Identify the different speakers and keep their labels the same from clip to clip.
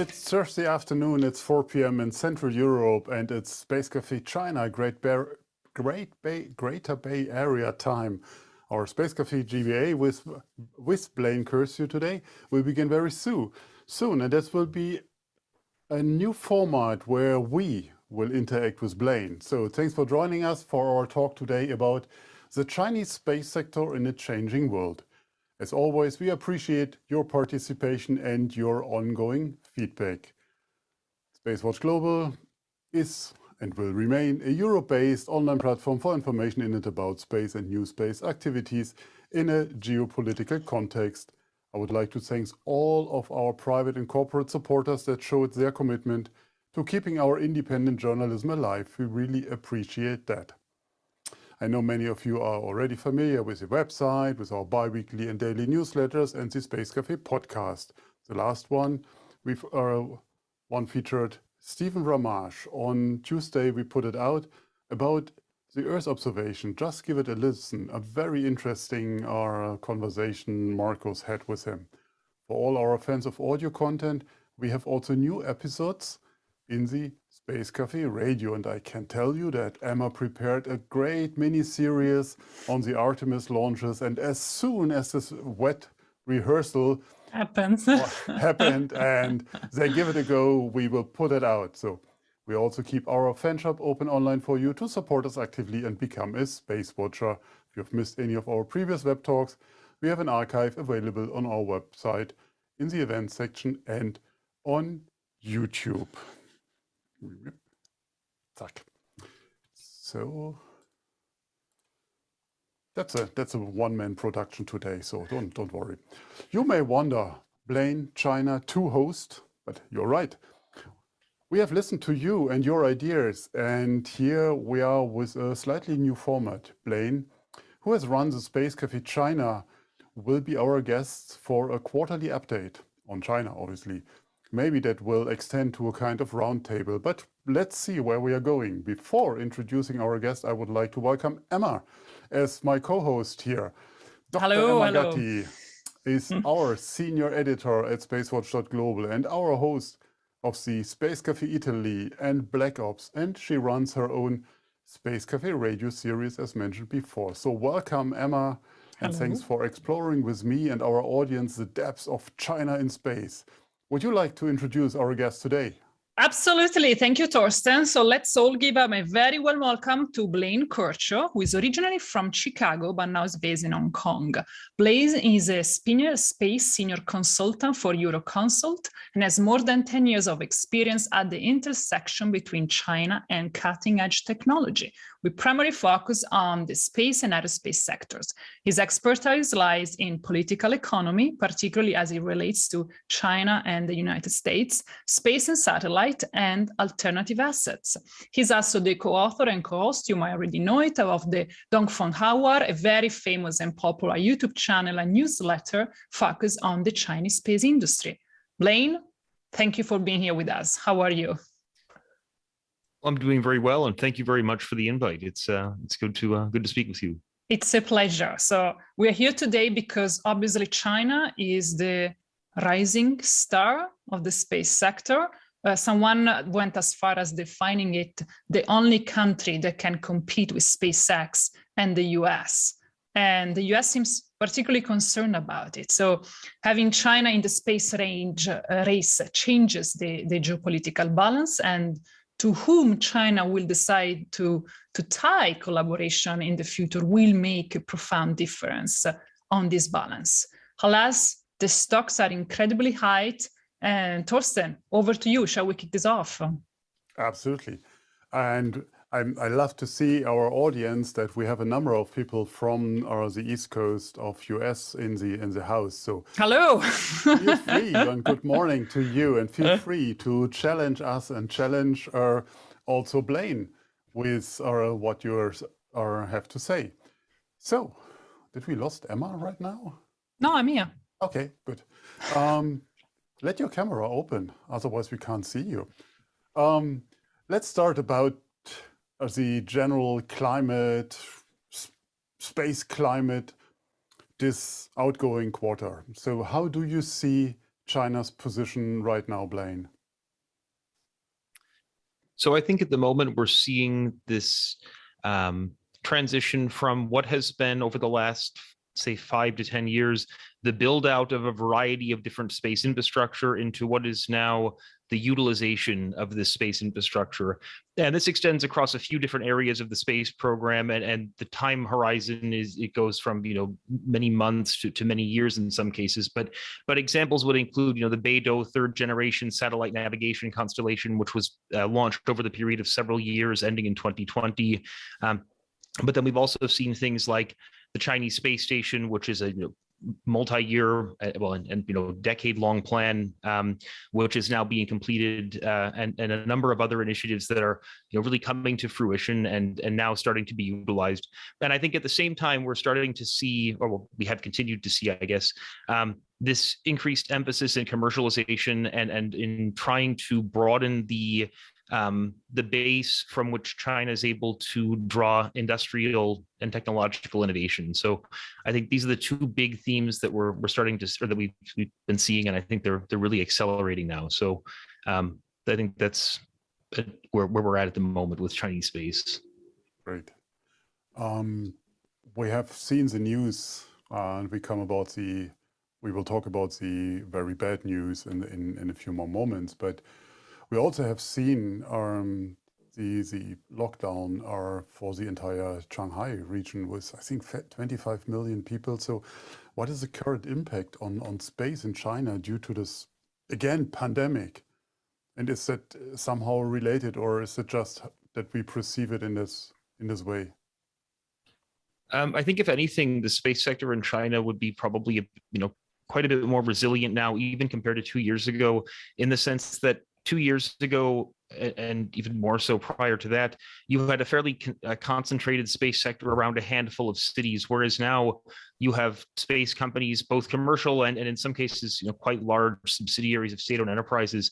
Speaker 1: It's Thursday afternoon, it's 4 p.m. in Central Europe, and it's Space Café China, Greater Bay Area time. Our Space Café GBA with Blaine Curcio today will begin very soon, and this will be a new format where we will interact with Blaine. So thanks for joining us for our talk today about the Chinese space sector in a changing world. As always, we appreciate your participation and your ongoing feedback. SpaceWatch.Global is and will remain a Europe-based online platform for information in and about space and new space activities in a geopolitical context. I would like to thank all of our private and corporate supporters that showed their commitment to keeping our independent journalism alive. We really appreciate that. I know many of you are already familiar with the website, with our bi-weekly and daily newsletters and the Space Café podcast. The last one, one featured Stephen Ramage. On Tuesday, we put it out about the Earth observation. Just give it a listen. A very interesting conversation Marcos had with him. For all our fans of audio content, we have also new episodes in the Space Café Radio, and I can tell you that Emma prepared a great mini-series on the Artemis launches, and as soon as this wet rehearsal happened and they give it a go, we will put it out. So we also keep our fan shop open online for you to support us actively and become a space watcher. If you've missed any of our previous web talks, we have an archive available on our website in the events section and on YouTube. So that's a one-man production today, so don't worry. You may wonder, Blaine, China, two hosts, but you're right. We have listened to you and your ideas, and here we are with a slightly new format. Blaine, who has run the Space Café China, will be our guest for a quarterly update on China, obviously. Maybe that will extend to a kind of roundtable, but let's see where we are going. Before introducing our guest, I would like to welcome Emma as my co-host here.
Speaker 2: Hello.
Speaker 1: Gatti is our senior editor at SpaceWatch.Global and our host of the Space Café Italy and Black Ops, and she runs her own Space Café radio series as mentioned before. So welcome, Emma, and thanks for exploring with me and our audience the depths of China in space. Would you like to introduce our guest today?
Speaker 2: Absolutely. Thank you, Torsten. So let's all give a very warm welcome to Blaine Curcio, who is originally from Chicago, but now is based in Hong Kong. Blaine is a space senior consultant for Euroconsult and has more than 10 years of experience at the intersection between China and cutting-edge technology. We primarily focus on the space and aerospace sectors. His expertise lies in political economy, particularly as it relates to China and the United States, space and satellite, and alternative assets. He's also the co-author and co-host, you might already know it, of the Dongfeng Hour, a very famous and popular YouTube channel and newsletter focused on the Chinese space industry. Blaine, thank you for being here with us. How are you?
Speaker 3: I'm doing very well, and thank you very much for the invite. It's good to speak with you.
Speaker 2: It's a pleasure. So we're here today because obviously China is the rising star of the space sector. Someone went as far as defining it the only country that can compete with SpaceX and the US. And the US seems particularly concerned about it. So having China in the space race changes the geopolitical balance, and to whom China will decide to tie collaboration in the future will make a profound difference on this balance. Alas, the stocks are incredibly high. And Torsten, over to you. Shall we kick this off?
Speaker 1: Absolutely. And I love to see our audience that we have a number of people from the East Coast of US in the house. So
Speaker 2: hello.
Speaker 1: Feel free and good morning to you, and feel free to challenge us and challenge also Blaine with what you have to say. So, did we lost Emma right now?
Speaker 2: No, I'm here.
Speaker 1: Okay, good. Let your camera open, otherwise we can't see you. Let's start about the general climate, space climate, this outgoing quarter. So how do you see China's position right now, Blaine?
Speaker 3: So I think at the moment we're seeing this transition from what has been over the last, say, 5 to 10 years, the build out of a variety of different space infrastructure into what is now the utilization of this space infrastructure. And this extends across a few different areas of the space program, and the time horizon it goes from many months to many years in some cases. But examples would include the BeiDou third generation satellite navigation constellation, which was launched over the period of several years, ending in 2020. But then we've also seen things like the Chinese space station, which is a multi-year, and decade-long plan, which is now being completed, and a number of other initiatives that are really coming to fruition and now starting to be utilized. And I think at the same time, we're starting to see, we have continued to see, I guess, this increased emphasis in commercialization and in trying to broaden the base from which China is able to draw industrial and technological innovation. So I think these are the two big themes that we're starting to, or that we've been seeing, and I think they're really accelerating now. So I think that's where we're at the moment with Chinese space.
Speaker 1: Great. We have seen the news, and we will talk about the very bad news in a few more moments, but we also have seen the lockdown for the entire Shanghai region with, I think, 25 million people. So what is the current impact on space in China due to this, again, pandemic? And is that somehow related, or is it just that we perceive it in this way?
Speaker 3: I think if anything, the space sector in China would be probably, quite a bit more resilient now, even compared to 2 years ago, in the sense that 2 years ago, and even more so prior to that, you had a fairly concentrated space sector around a handful of cities, whereas now you have space companies, both commercial and in some cases, quite large subsidiaries of state-owned enterprises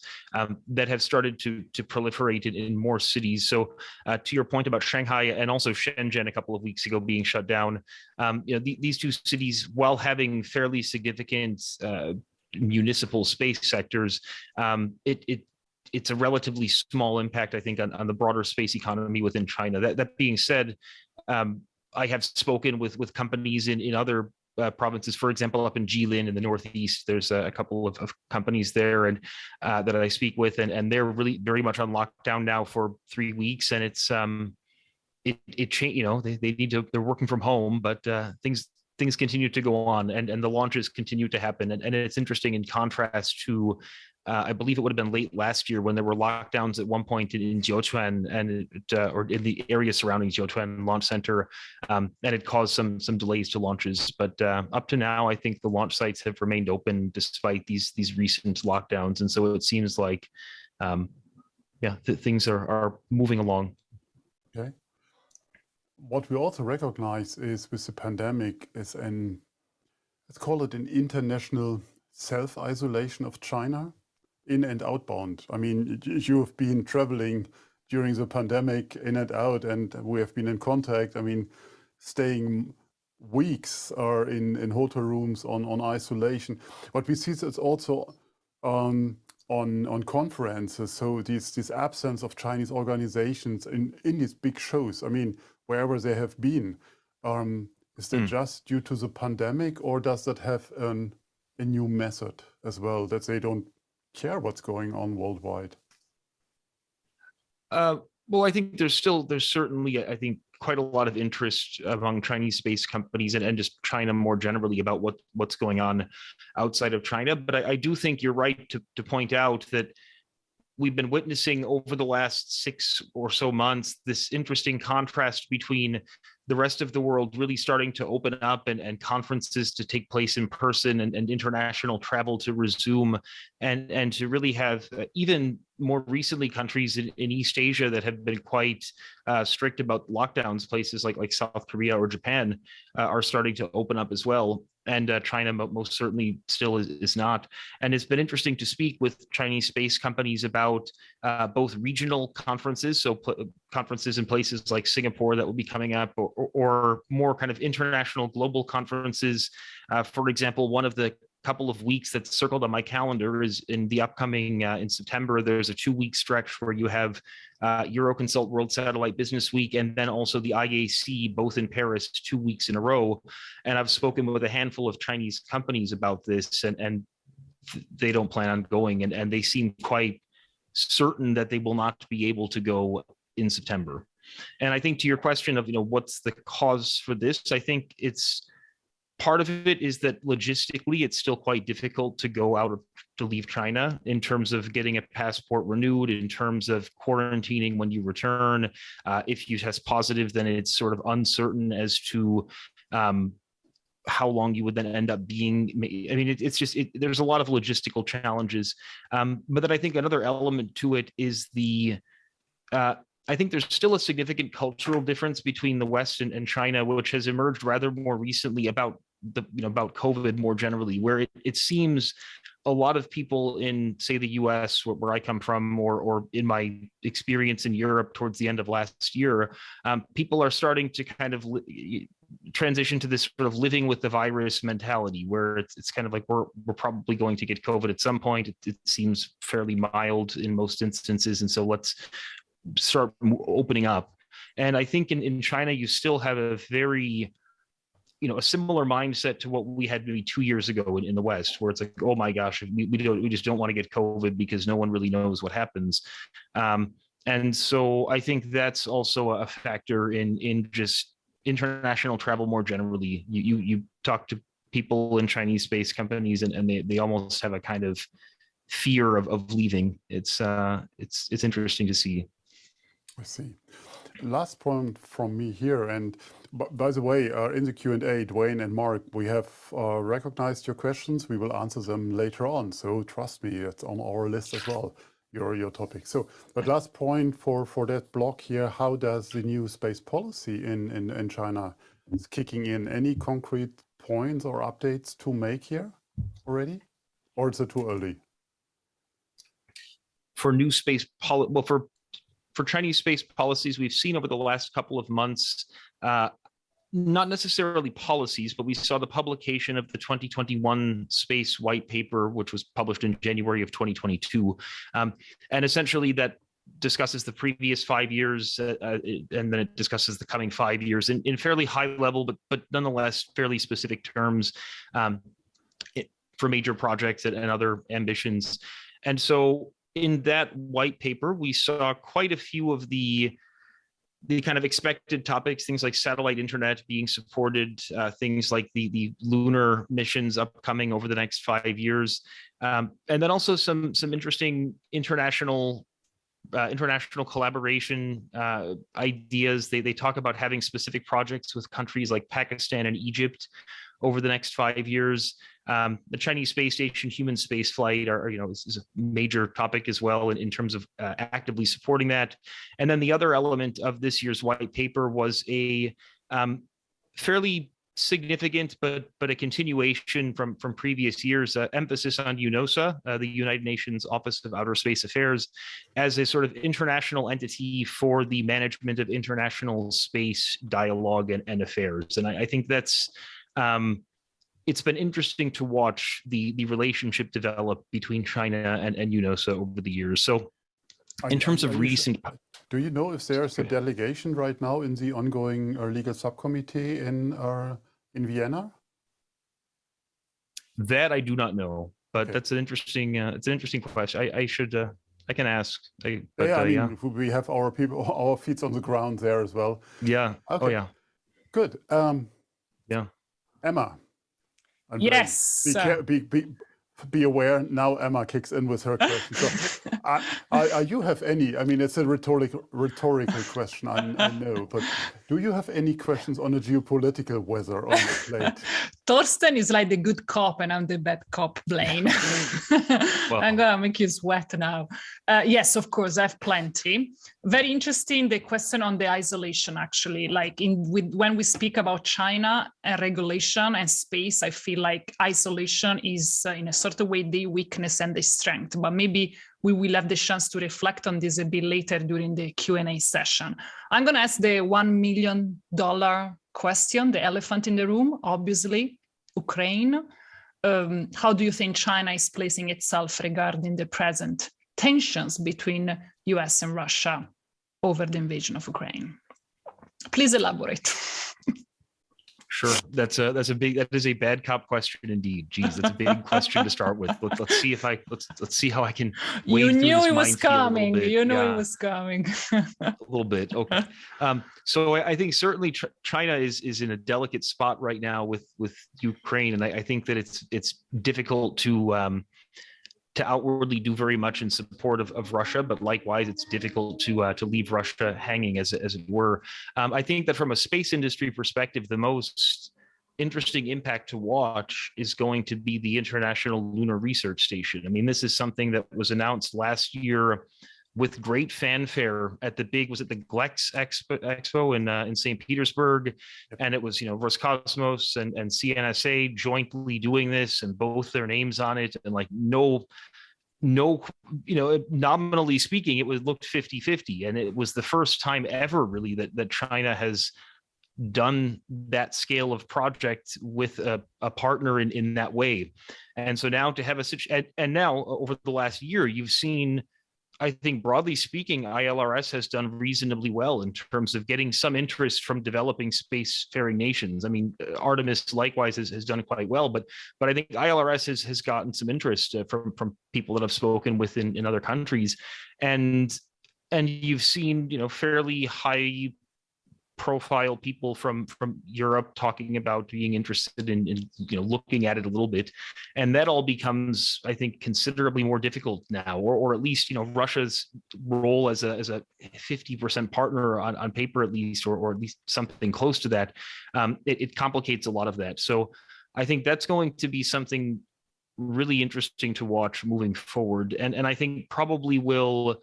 Speaker 3: that have started to proliferate in more cities. So to your point about Shanghai and also Shenzhen a couple of weeks ago being shut down, these two cities, while having fairly significant municipal space sectors, it's a relatively small impact, I think, on the broader space economy within China. That being said, I have spoken with companies in other provinces. For example, up in Jilin in the Northeast, there's a couple of companies there and that I speak with, and they're really very much on lockdown now for 3 weeks, and it's it changed. They need to. They're working from home, but things continue to go on, and the launches continue to happen, and it's interesting in contrast to. I believe it would have been late last year when there were lockdowns at one point in Jiuquan or in the area surrounding Jiuquan Launch Center, and it caused some delays to launches. But up to now, I think the launch sites have remained open despite these recent lockdowns, and so it seems like, things are moving along.
Speaker 1: Okay. What we also recognize is with the pandemic is let's call it an international self-isolation of China. In and outbound. I mean, you have been traveling during the pandemic in and out, and we have been in contact. I mean, staying weeks or in hotel rooms on isolation. What we see is also on conferences. So this absence of Chinese organizations in these big shows. I mean, wherever they have been, is that just due to the pandemic, or does that have a new method as well, that they don't care what's going on worldwide?
Speaker 3: Well, I think there's certainly, I think, quite a lot of interest among Chinese space companies and just China more generally about what's going on outside of China. But I do think you're right to point out that we've been witnessing over the last 6 or so months this interesting contrast between the rest of the world really starting to open up and conferences to take place in person and international travel to resume, and to really have even more recently countries in East Asia that have been quite strict about lockdowns, places like South Korea or Japan are starting to open up as well. And China most certainly still is not. And it's been interesting to speak with Chinese space companies about both regional conferences, so conferences in places like Singapore that will be coming up, or more kind of international global conferences. For example, one of the couple of weeks that's circled on my calendar is in the upcoming, in September, there's a 2-week stretch where you have Euroconsult World Satellite Business Week, and then also the IAC, both in Paris, 2 weeks in a row. And I've spoken with a handful of Chinese companies about this, and they don't plan on going, and they seem quite certain that they will not be able to go in September. And I think to your question of, what's the cause for this, I think it's part of it is that logistically, it's still quite difficult to go out to leave China in terms of getting a passport renewed, in terms of quarantining when you return. If you test positive, then it's sort of uncertain as to how long you would then end up being. I mean, there's a lot of logistical challenges. But then I think another element to it is I think there's still a significant cultural difference between the West and China, which has emerged rather more recently about about COVID more generally, where it seems a lot of people in, say, the US, where I come from, or in my experience in Europe towards the end of last year, people are starting to kind of transition to this sort of living with the virus mentality, where it's kind of like we're probably going to get COVID at some point. It seems fairly mild in most instances, and so let's start opening up. And I think in China, you still have a very, a similar mindset to what we had maybe 2 years ago in the West, where it's like, oh my gosh, we just don't want to get COVID because no one really knows what happens. And so I think that's also a factor in just international travel more generally. You talk to people in Chinese space companies, and they almost have a kind of fear of leaving. It's interesting to see.
Speaker 1: I see. Last point from me here, and by the way, in the Q&A, Dwayne and Mark, we have recognized your questions. We will answer them later on. So trust me, it's on our list as well, your topic. So, but last point for that block here, how does the new space policy in China is kicking in? Any concrete points or updates to make here already? Or is it too early?
Speaker 3: For new space policy, well, for Chinese space policies, we've seen over the last couple of months, not necessarily policies, but we saw the publication of the 2021 Space White Paper, which was published in January of 2022. And essentially that discusses the previous 5 years, and then it discusses the coming 5 years in fairly high level, but nonetheless fairly specific terms for major projects and other ambitions. And so in that white paper, we saw quite a few of the kind of expected topics, things like satellite internet being supported, things like the lunar missions upcoming over the next 5 years, and then also some interesting international collaboration ideas. They talk about having specific projects with countries like Pakistan and Egypt over the next 5 years. The Chinese space station, human space flight is a major topic as well in terms of actively supporting that. And then the other element of this year's white paper was a fairly significant, but a continuation from previous years, emphasis on UNOSA, the United Nations Office of Outer Space Affairs, as a sort of international entity for the management of international space dialogue and affairs. And I think that's it's been interesting to watch the relationship develop between China and UNOSA over the years. So in terms of recent...
Speaker 1: Do you know if there's a delegation right now in the ongoing legal subcommittee in Vienna?
Speaker 3: That I do not know, but okay. That's an interesting question. I can ask.
Speaker 1: We have our feet on the ground there as well.
Speaker 3: Yeah.
Speaker 1: Okay.
Speaker 3: Oh yeah.
Speaker 1: Good.
Speaker 3: Yeah.
Speaker 1: Emma.
Speaker 2: Yes.
Speaker 1: Be aware, now Emma kicks in with her question. So, you have any, I mean, it's a rhetorical question, I know, but do you have any questions on the geopolitical weather on the plate?
Speaker 2: Torsten is like the good cop and I'm the bad cop, Blaine. Well, I'm going to make you sweat now. Yes, of course, I have plenty. Very interesting, the question on the isolation, actually. Like when we speak about China and regulation and space, I feel like isolation is in a sort of way the weakness and the strength, but maybe we will have the chance to reflect on this a bit later during the Q&A session. I'm going to ask the $1 million question, the elephant in the room, obviously, Ukraine. how do you think China is placing itself regarding the present tensions between US and Russia over the invasion of Ukraine? Please elaborate.
Speaker 3: Sure, that is a bad cop question indeed. Geez, that's a big question to start with. Let's see if let's see how I can wade
Speaker 2: You
Speaker 3: through
Speaker 2: knew
Speaker 3: this
Speaker 2: it was
Speaker 3: minefield
Speaker 2: coming.
Speaker 3: a little bit.
Speaker 2: You knew
Speaker 3: Yeah,
Speaker 2: it was coming.
Speaker 3: a little bit. Okay. So I think certainly China is in a delicate spot right now with Ukraine, and I think that it's difficult to outwardly do very much in support of Russia, but likewise, it's difficult to leave Russia hanging, as it were. I think that from a space industry perspective, the most interesting impact to watch is going to be the International Lunar Research Station. I mean, this is something that was announced last year with great fanfare at the GLEX Expo in St. Petersburg, and it was Roscosmos and CNSA jointly doing this, and both their names on it, and like no, nominally speaking, it looked 50-50, and it was the first time ever really that China has done that scale of project with a partner in that way. And so now to have and now over the last year, you've seen, I think broadly speaking, ILRS has done reasonably well in terms of getting some interest from developing spacefaring nations. I mean, Artemis likewise has done quite well, but I think ILRS has gotten some interest from people that I've spoken with in other countries, and you've seen fairly high profile people from Europe talking about being interested in looking at it a little bit, and that all becomes, I think, considerably more difficult now, or at least Russia's role as a 50% partner on paper at least, or at least something close to that. It complicates a lot of that. So I think that's going to be something really interesting to watch moving forward, and I think probably will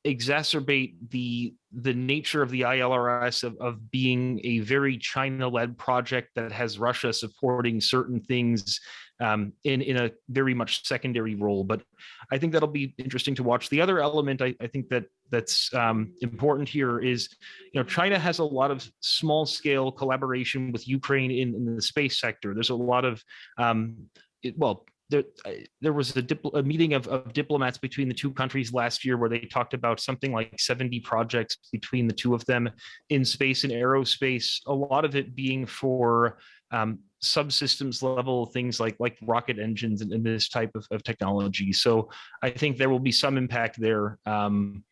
Speaker 3: exacerbate the nature of the ILRS of being a very China-led project that has Russia supporting certain things in a very much secondary role. But I think that'll be interesting to watch. The other element I think that's important here is, China has a lot of small-scale collaboration with Ukraine in the space sector. There's a lot of there was a meeting of diplomats between the two countries last year where they talked about something like 70 projects between the two of them in space and aerospace, a lot of it being for subsystems level things like rocket engines and this type of technology. So I think there will be some impact there. And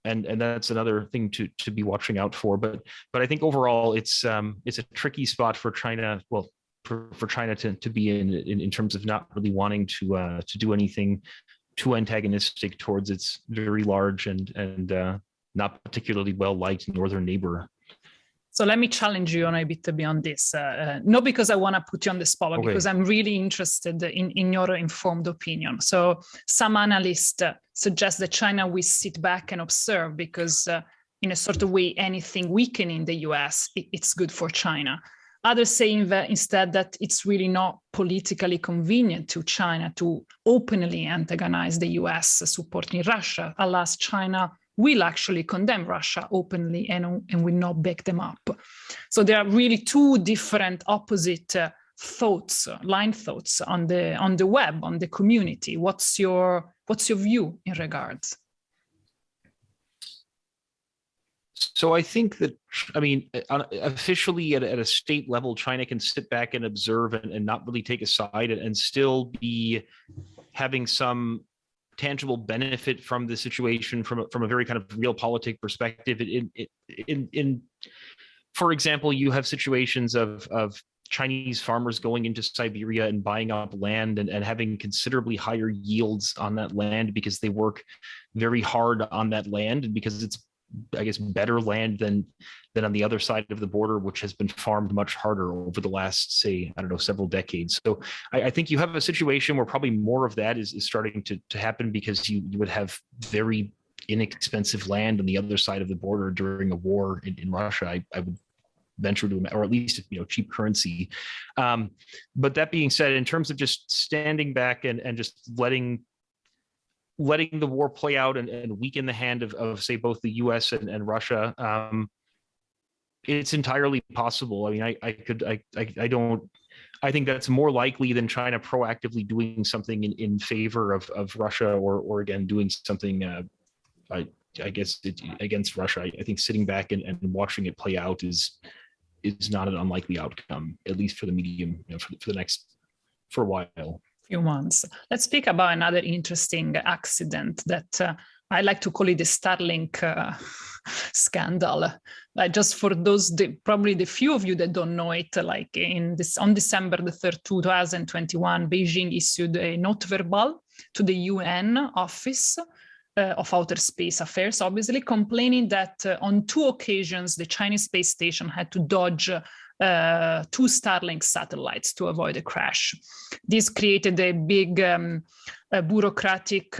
Speaker 3: that's another thing to be watching out for. But I think overall it's a tricky spot for China. Well, for China to be in terms of not really wanting to do anything too antagonistic towards its very large and not particularly well liked northern neighbor.
Speaker 2: So let me challenge you on a bit beyond this. Not because I want to put you on the spot, but because I'm really interested in your informed opinion. So some analysts suggest that China will sit back and observe because in a sort of way, anything weakening the US, it's good for China. Others saying that instead that it's really not politically convenient to China to openly antagonize the US supporting Russia, unless China will actually condemn Russia openly and will not back them up. So there are really two different opposite thoughts, line thoughts on the web, on the community. What's your view in regards?
Speaker 3: So I think that, officially at a state level, China can sit back and observe and not really take a side and still be having some tangible benefit from the situation from a very kind of realpolitik perspective. For example, you have situations of Chinese farmers going into Siberia and buying up land and having considerably higher yields on that land because they work very hard on that land and because it's, I guess, better land than on the other side of the border, which has been farmed much harder over the last, say, several decades. So I think you have a situation where probably more of that is starting to happen because you would have very inexpensive land on the other side of the border during a war in Russia. I would venture to, or at least cheap currency. But that being said, in terms of just standing back and just letting the war play out and weaken the hand of say both the US and Russia, it's entirely possible. I mean, I think that's more likely than China proactively doing something in favor of Russia or again, doing something, I guess, against Russia. I think sitting back and watching it play out is not an unlikely outcome, at least for the medium, for a while.
Speaker 2: Few months. Let's speak about another interesting accident that I like to call it the Starlink scandal. Just for those, probably the few of you that don't know it, like on December the 3rd, 2021, Beijing issued a note verbal to the UN Office of Outer Space Affairs, obviously, complaining that on 2 occasions, the Chinese space station had to dodge 2 Starlink satellites to avoid a crash. This created a big bureaucratic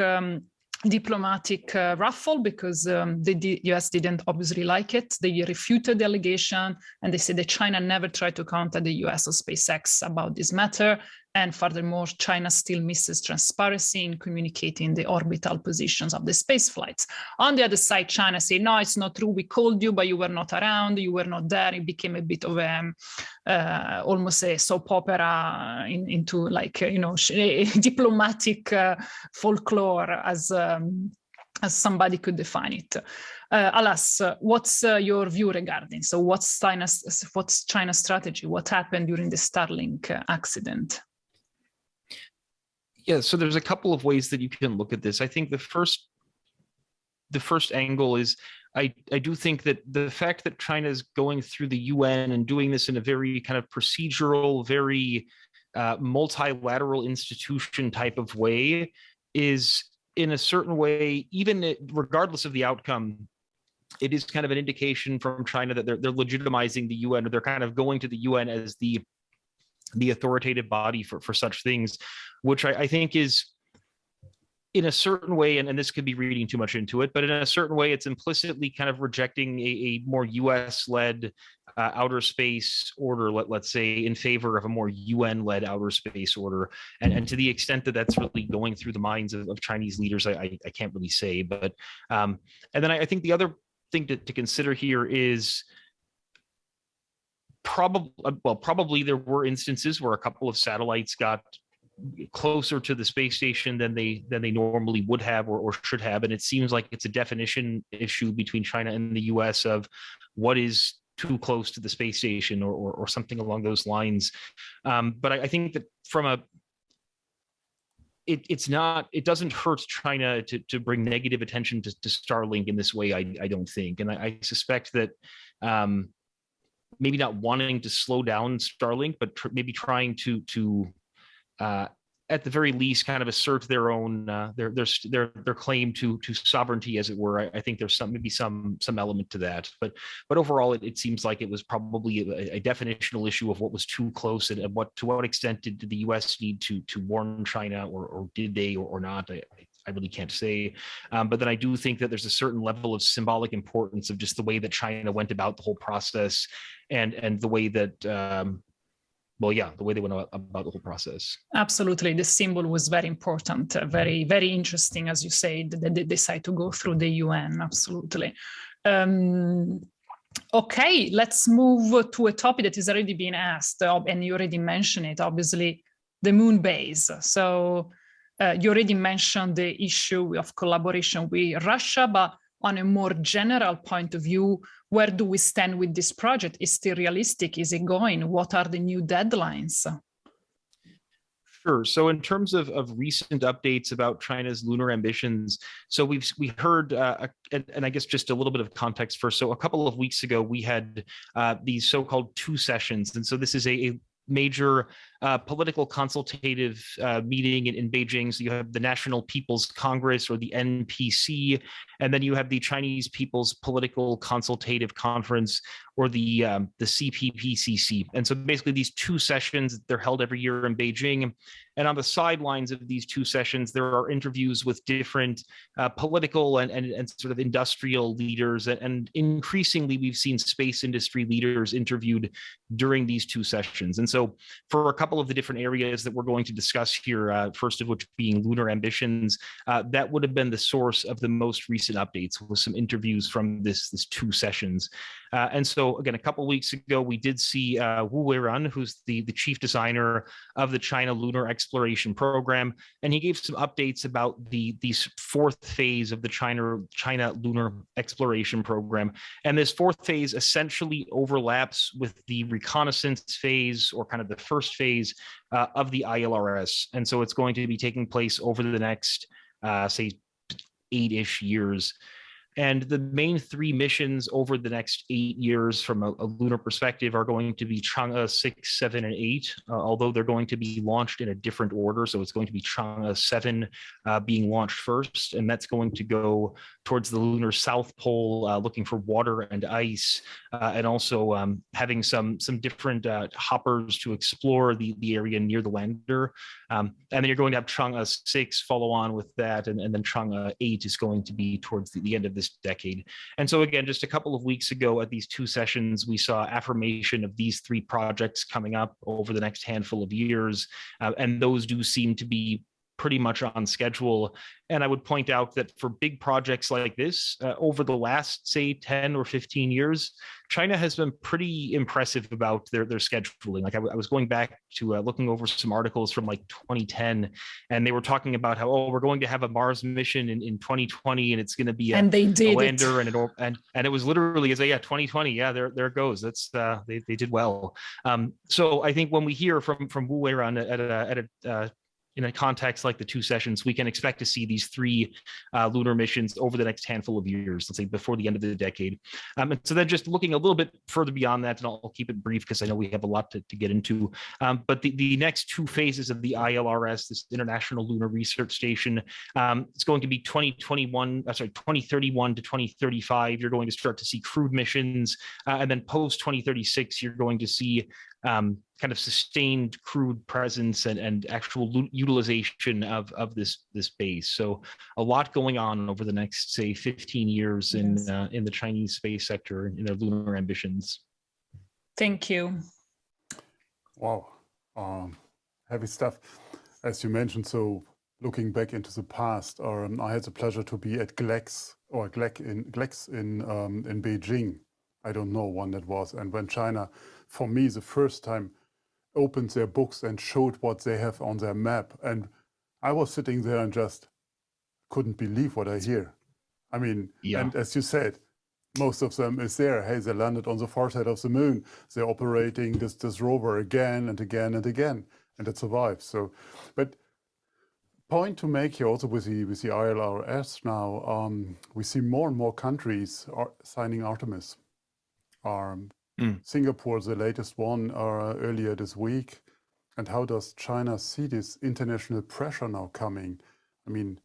Speaker 2: diplomatic ruffle because the US didn't obviously like it. They refuted the allegation and they said that China never tried to contact the US or SpaceX about this matter. And furthermore, China still misses transparency in communicating the orbital positions of the space flights. On the other side, China said, no, it's not true. We called you, but you were not around. You were not there. It became a bit of almost a soap opera into like, a diplomatic folklore as somebody could define it. Alas, what's your view regarding? So what's China's strategy? What happened during the Starlink accident?
Speaker 3: Yeah, so there's a couple of ways that you can look at this. I think the first angle is I do think that the fact that China is going through the UN and doing this in a very kind of procedural, very multilateral institution type of way is in a certain way, even regardless of the outcome, it is kind of an indication from China that they're legitimizing the UN, or they're kind of going to the UN as the authoritative body for such things, which I think is in a certain way, and this could be reading too much into it, but in a certain way, it's implicitly kind of rejecting a more US-led outer space order, let's say, in favor of a more UN-led outer space order. And to the extent that that's really going through the minds of Chinese leaders, I can't really say. But and then I think the other thing to consider here is probably there were instances where a couple of satellites got closer to the space station than they normally would have or should have, and it seems like it's a definition issue between China and the US of what is too close to the space station or something along those lines. But I think that from it doesn't hurt China to bring negative attention to Starlink in this way. I don't think, and I suspect that maybe not wanting to slow down Starlink, but maybe trying to at the very least kind of assert their own their claim to sovereignty, as it were. I think there's maybe some element to that, but overall it seems like it was probably a definitional issue of what was too close, and to what extent did the US need to warn China, or did they or not. I really can't say, but then I do think that there's a certain level of symbolic importance of just the way that China went about the whole process, and the way that the way they went about the whole process. Absolutely.
Speaker 2: The symbol was very important, very, very interesting, as you say, that they decide to go through the UN. Absolutely. Okay, let's move to a topic that has already been asked, and you already mentioned it, obviously, the moon base. So you already mentioned the issue of collaboration with Russia, but on a more general point of view, where do we stand with this project? Is it still realistic? Is it going? What are the new deadlines?
Speaker 3: Sure. So in terms of recent updates about China's lunar ambitions, so we heard, and I guess just a little bit of context first. So a couple of weeks ago, we had these so-called 2 sessions. And so this is a major political consultative meeting in Beijing. So you have the National People's Congress, or the NPC, and then you have the Chinese People's Political Consultative Conference, or the CPPCC. And so basically these 2 sessions, they're held every year in Beijing. And on the sidelines of these 2 sessions, there are interviews with different political and sort of industrial leaders. And increasingly, we've seen space industry leaders interviewed during these 2 sessions. And so for a couple couple of the different areas that we're going to discuss here, first of which being lunar ambitions, that would have been the source of the most recent updates with some interviews from this 2 sessions. And so again, a couple of weeks ago, we did see Wu Weiran, who's the chief designer of the China Lunar Exploration Program, and he gave some updates about the 4th phase of the China Lunar Exploration Program. And this 4th phase essentially overlaps with the reconnaissance phase, or kind of the first phase of the ILRS. And so it's going to be taking place over the next, say, 8-ish years. And the main 3 missions over the next 8 years from a lunar perspective are going to be Chang'e 6, 7, and 8, although they're going to be launched in a different order. So it's going to be Chang'e 7 being launched first, and that's going to go towards the lunar south pole, looking for water and ice, and also having some different hoppers to explore the area near the lander. And then you're going to have Chang'e 6 follow on with that, and then Chang'e 8 is going to be towards the end of this decade. And so again, just a couple of weeks ago at these 2 sessions, we saw affirmation of these 3 projects coming up over the next handful of years, and those do seem to be pretty much on schedule. And I would point out that for big projects like this, over the last, say, 10 or 15 years, China has been pretty impressive about their scheduling. Like I was going back to looking over some articles from like 2010, and they were talking about how, oh, we're going to have a Mars mission in 2020, and it's going to be a lander, and it was literally as 2020, there it goes. That's they did well. So I think when we hear from Wu Weiran in a context like the 2 sessions, we can expect to see these 3 lunar missions over the next handful of years, let's say before the end of the decade. And so then just looking a little bit further beyond that, and I'll keep it brief because I know we have a lot to get into, but the next 2 phases of the ILRS, this International Lunar Research Station, it's going to be 2031 to 2035. You're going to start to see crewed missions, and then post 2036, you're going to see kind of sustained crewed presence and actual utilization of this base. So a lot going on over the next, say, 15 years in the Chinese space sector in their lunar ambitions.
Speaker 2: Thank you.
Speaker 1: Wow, heavy stuff, as you mentioned. So looking back into the past, I had the pleasure to be at GLEX in Beijing. I don't know when that was, and when China, for me, the first time opened their books and showed what they have on their map. And I was sitting there and just couldn't believe what I hear. I mean, and as you said, most of them is there. Hey, they landed on the far side of the moon. They're operating this rover again and again and again, and it survives. So, but point to make here also with the ILRS now, we see more and more countries are signing Artemis. Singapore, the latest one, earlier this week. And how does China see this international pressure now coming? I mean,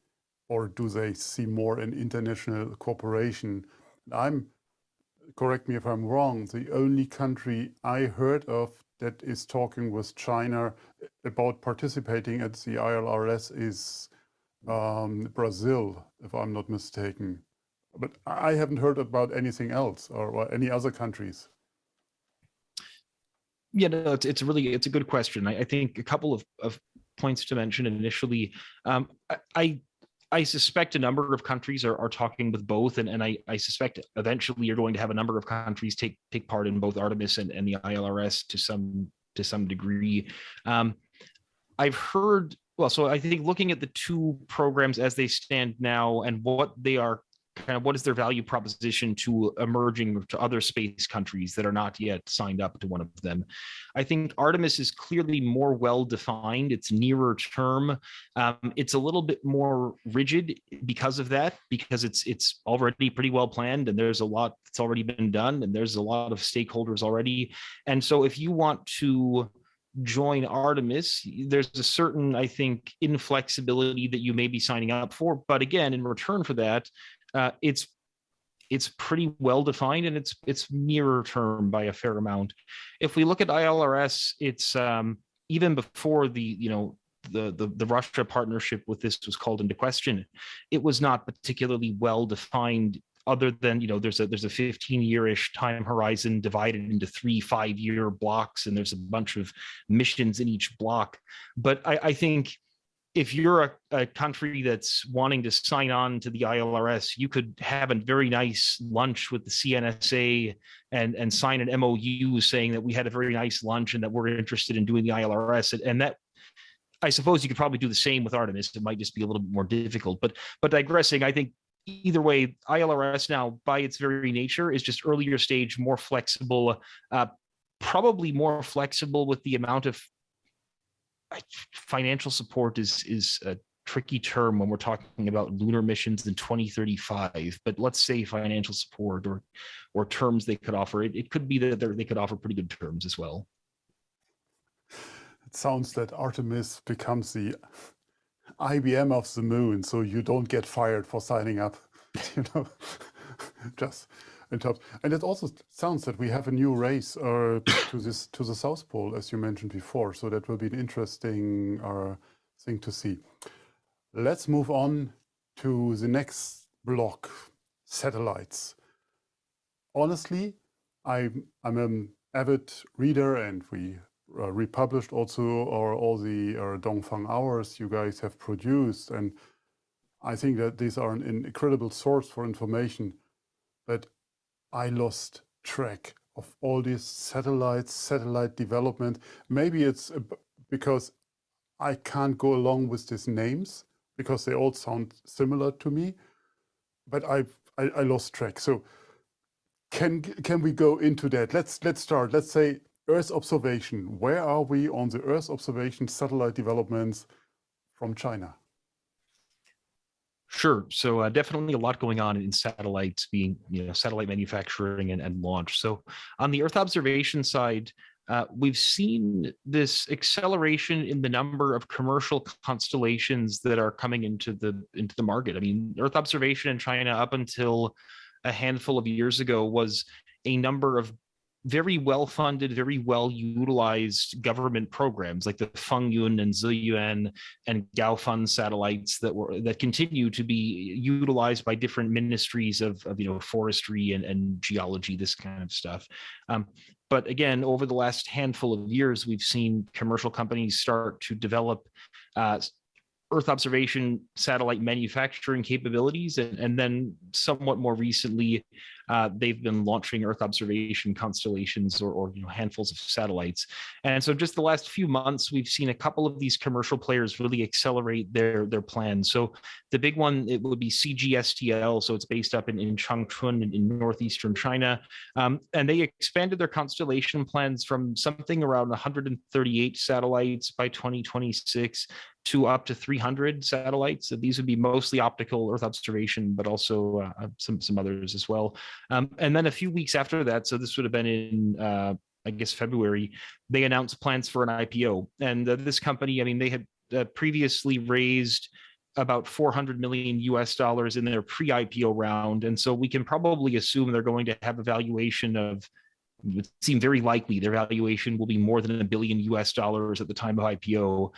Speaker 1: or do they see more in international cooperation? Correct me if I'm wrong, the only country I heard of that is talking with China about participating at the ILRS is Brazil, if I'm not mistaken. But I haven't heard about anything else or any other countries.
Speaker 3: Yeah, no, it's a good question. I think a couple of points to mention initially. I suspect a number of countries are talking with both, and I suspect eventually you're going to have a number of countries take part in both Artemis and the ILRS to some degree. I've heard, well, so I think looking at the 2 programs as they stand now and what they are, kind of what is their value proposition to emerging to other space countries that are not yet signed up to one of them. I think Artemis is clearly more well-defined. It's nearer term. It's a little bit more rigid because of that, because it's already pretty well planned, and there's a lot that's already been done, and there's a lot of stakeholders already. And so if you want to join Artemis, there's a certain, I think, inflexibility that you may be signing up for. But again, in return for that, it's pretty well defined, and it's nearer term by a fair amount. If we look at ILRS, it's even before the Russia partnership with this was called into question, it was not particularly well defined other than, there's a 15-year-ish time horizon divided into 3 5-year blocks, and there's a bunch of missions in each block. But I think if you're a country that's wanting to sign on to the ILRS, you could have a very nice lunch with the CNSA and sign an MOU saying that we had a very nice lunch and that we're interested in doing the ILRS. And that, I suppose you could probably do the same with Artemis. It might just be a little bit more difficult. But digressing, I think either way, ILRS now, by its very nature, is just earlier stage, more flexible, probably more flexible with the amount of financial support is a tricky term when we're talking about lunar missions in 2035, but let's say financial support or terms they could offer. It could be that they could offer pretty good terms as well.
Speaker 1: It sounds that Artemis becomes the IBM of the moon, so you don't get fired for signing up, just in top. And it also sounds that we have a new race to the South Pole, as you mentioned before. So that will be an interesting thing to see. Let's move on to the next block, satellites. Honestly, I'm an avid reader, and we republished also all the Dongfang hours you guys have produced, and I think that these are an incredible source for information. But I lost track of all these satellites, satellite development. Maybe it's because I can't go along with these names because they all sound similar to me, but I lost track. So can we go into that? Let's start. Let's say Earth observation. Where are we on the Earth observation satellite developments from China?
Speaker 3: Sure. So definitely a lot going on in satellites, being satellite manufacturing and launch. So on the Earth observation side, we've seen this acceleration in the number of commercial constellations that are coming into the market. I mean, Earth observation in China up until a handful of years ago was a number of very well-funded, very well-utilized government programs like the Fengyun and Ziyuan and Gaofan satellites that continue to be utilized by different ministries of forestry and geology, this kind of stuff. But again, over the last handful of years, we've seen commercial companies start to develop Earth observation satellite manufacturing capabilities, and then somewhat more recently, they've been launching Earth observation constellations or handfuls of satellites. And so just the last few months, we've seen a couple of these commercial players really accelerate their plans. So the big one, it would be CGSTL. So it's based up in Changchun in northeastern China. And they expanded their constellation plans from something around 138 satellites by 2026 to up to 300 satellites. So these would be mostly optical Earth observation, but also some others as well. And then a few weeks after that, so this would have been in, I guess, February, they announced plans for an IPO. And this company, I mean, they had previously raised about $400 million in their pre-IPO round. And so we can probably assume they're going to have a valuation of, it would seem very likely their valuation will be more than $1 billion at the time of IPO.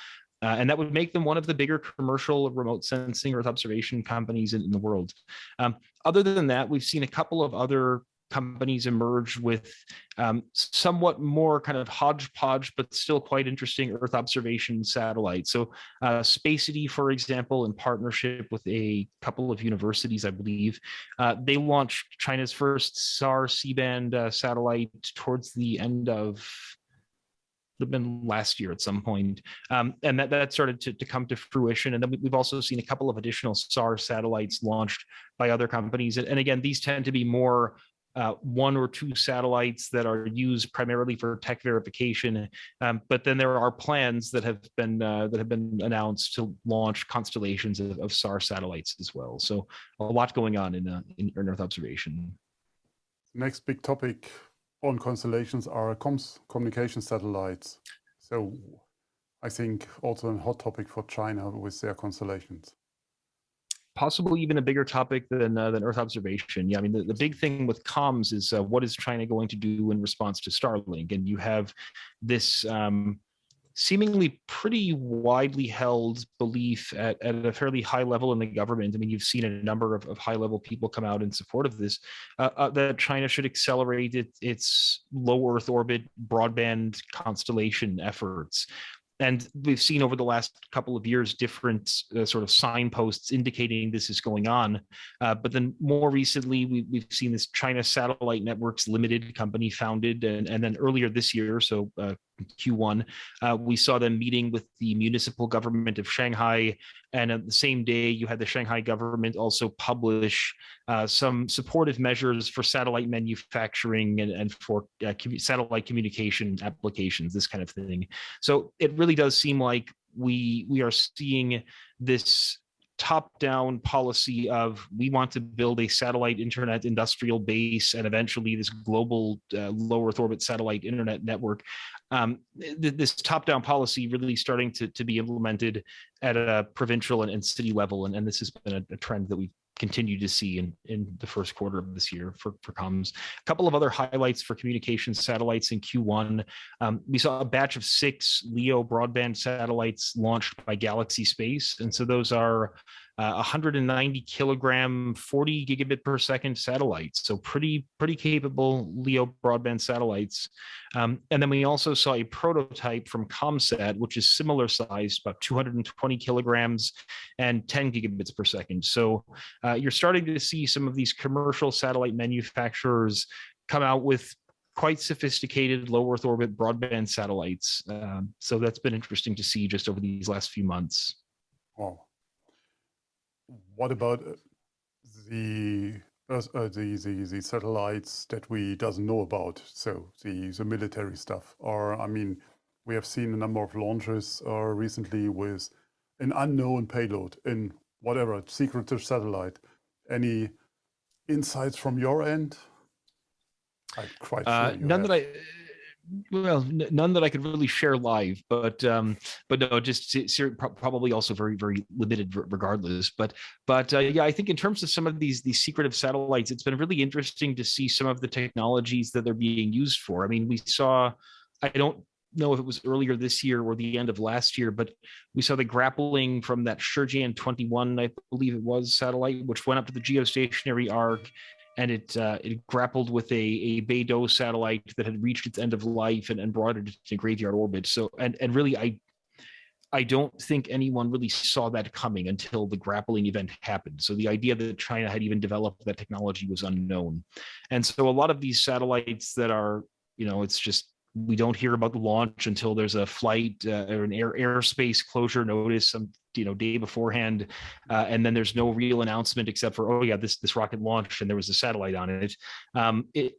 Speaker 3: And that would make them one of the bigger commercial remote sensing Earth observation companies in the world. Other than that, we've seen a couple of other companies emerge with somewhat more kind of hodgepodge, but still quite interesting Earth observation satellites. So SpaceWatch, for example, in partnership with a couple of universities, I believe, they launched China's first SAR C-band satellite towards the end of been last year at some point. And that started to come to fruition. And then we've also seen a couple of additional SAR satellites launched by other companies. And again, these tend to be more one or two satellites that are used primarily for tech verification. But then there are plans that have been announced to launch constellations of SAR satellites as well. So a lot going on in Earth observation.
Speaker 1: Next big topic on constellations are communication satellites. So I think also a hot topic for China with their constellations.
Speaker 3: Possibly even a bigger topic than Earth observation. Yeah, I mean, the big thing with comms is what is China going to do in response to Starlink? And you have this seemingly pretty widely held belief at a fairly high level in the government. I mean, you've seen a number of high-level people come out in support of this, that China should accelerate its low Earth orbit broadband constellation efforts. And we've seen over the last couple of years different sort of signposts indicating this is going on. But then more recently, we've seen this China Satellite Networks Limited company founded. And then earlier this year, so Q1, we saw them meeting with the municipal government of Shanghai. And at the same day, you had the Shanghai government also publish some supportive measures for satellite manufacturing and for satellite communication applications, this kind of thing. So it really does seem like we are seeing this top-down policy of we want to build a satellite internet industrial base and eventually this global low Earth orbit satellite internet network. This top-down policy really starting to be implemented at a provincial and city level, and this has been a trend that we've continued to see in the first quarter of this year for comms. A couple of other highlights for communications satellites in Q1. We saw a batch of 6 LEO broadband satellites launched by Galaxy Space, and so those are 190 kilogram, 40 gigabit per second satellites. So pretty capable LEO broadband satellites. And then we also saw a prototype from ComSat, which is similar size, about 220 kilograms and 10 gigabits per second. So you're starting to see some of these commercial satellite manufacturers come out with quite sophisticated low Earth orbit broadband satellites. So that's been interesting to see just over these last few months.
Speaker 1: Wow. What about the satellites that we doesn't know about? So the military stuff, or I mean, we have seen a number of launches recently with an unknown payload in whatever secretive satellite. Any insights from your end? I'm quite sure you
Speaker 3: none
Speaker 1: have.
Speaker 3: that none that I could really share live, but no, just probably also very limited regardless. But yeah, I think in terms of some of these secretive satellites, it's been really interesting to see some of the technologies that they're being used for. I mean, we saw, I don't know if it was earlier this year or the end of last year, but we saw the grappling from that Shenzhen 21, I believe it was, satellite, which went up to the geostationary arc. And it grappled with a BeiDou satellite that had reached its end of life and brought it into graveyard orbit. So, and really, I don't think anyone really saw that coming until the grappling event happened. So the idea that China had even developed that technology was unknown. And so a lot of these satellites that are, it's just, we don't hear about the launch until there's a flight or an airspace closure notice some day beforehand, and then there's no real announcement except for, oh yeah, this rocket launched and there was a satellite on it.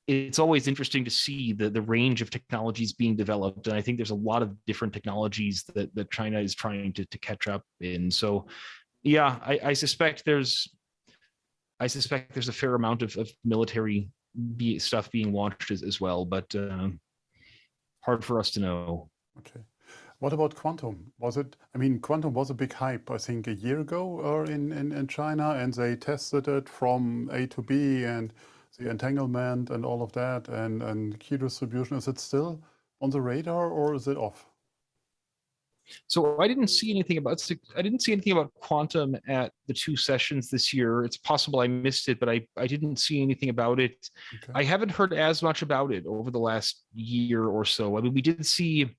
Speaker 3: It's always interesting to see the range of technologies being developed, and I think there's a lot of different technologies that China is trying to catch up in. So yeah, I suspect there's a fair amount of military stuff being launched as well, but hard for us to know.
Speaker 1: Okay. What about quantum? Quantum was a big hype, I think, a year ago or in China, and they tested it from A to B and the entanglement and all of that and key distribution. Is it still on the radar or is it off?
Speaker 3: So I didn't see anything about quantum at the 2 sessions this year. It's possible I missed it, but I didn't see anything about it. Okay. I haven't heard as much about it over the last year or so. I mean, we did see